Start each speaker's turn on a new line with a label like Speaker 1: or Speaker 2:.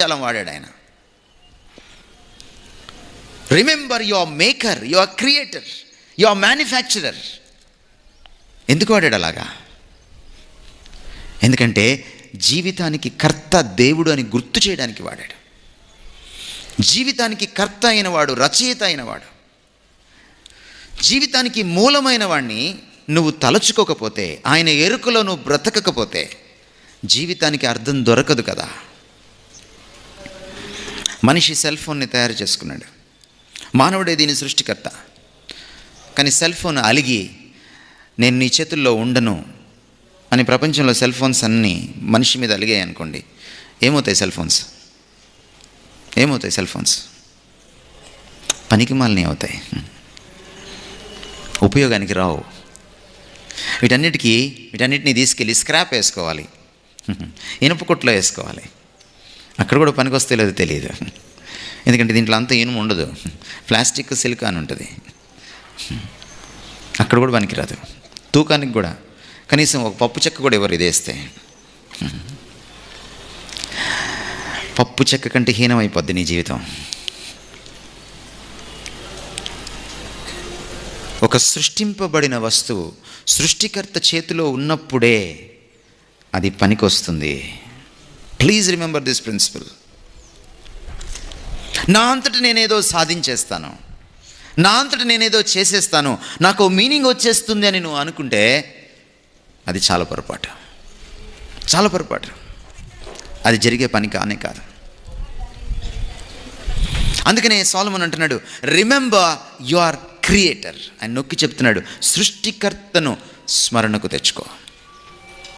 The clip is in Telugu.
Speaker 1: చాలా వాడాడు ఆయన. Remember your maker, your creator, your manufacturer. ఎందుకు వాడాడు అలాగా? ఎందుకంటే జీవితానికి కర్త దేవుడు అని గుర్తు చేయడానికి వాడాడు. జీవితానికి కర్త అయిన వాడు, రచయిత అయిన వాడు, జీవితానికి మూలమైన వాడిని నువ్వు తలచుకోకపోతే, ఆయన ఎరుకలో నువ్వు బ్రతకకపోతే జీవితానికి అర్థం దొరకదు కదా. మనిషి సెల్ ఫోన్ని తయారు చేసుకున్నాడు. మానవుడే దీని సృష్టికర్త. కానీ సెల్ ఫోన్ అలిగి నేను నీ చేతుల్లో ఉండను అని ప్రపంచంలో సెల్ ఫోన్స్ అన్నీ మనిషి మీద అలిగాయి అనుకోండి, ఏమవుతాయి సెల్ ఫోన్స్? ఏమవుతాయి సెల్ ఫోన్స్? పనికిమాలినవి అవుతాయి, ఉపయోగానికి రావు. వీటన్నిటిని తీసుకెళ్ళి స్క్రాప్ వేసుకోవాలి, ఇనుప కొట్లో వేసుకోవాలి. అక్కడ కూడా పనికి వస్తే లేదో తెలియదు. ఎందుకంటే దీంట్లో అంతా ఇనుము ఉండదు, ప్లాస్టిక్, సిలికాన్ ఉంటుంది. అక్కడ కూడా పనికిరాదు. తూకానికి కూడా కనీసం ఒక పప్పు చెక్క కూడా ఎవరు ఇదేస్తే. పప్పు చెక్క కంటే హీనమైపోద్ది నీ జీవితం. ఒక సృష్టింపబడిన వస్తువు సృష్టికర్త చేతిలో ఉన్నప్పుడే అది పనికొస్తుంది. Please remember this principle. నా అంతటా నేనేదో సాధించేస్తాను, నా అంతటా నేనేదో చేసేస్తాను, నాకు మీనింగ్ వచ్చేస్తుంది అని నువ్వు అనుకుంటే అది చాలా పొరపాటు, చాలా పొరపాటు. అది జరిగే పని కానే కాదు. అందుకనే సొలొమోన్ అంటున్నాడు, రిమెంబర్ యువర్ క్రియేటర్. ఆయన నొక్కి చెప్తున్నాడు, సృష్టికర్తను స్మరణకు తెచ్చుకో.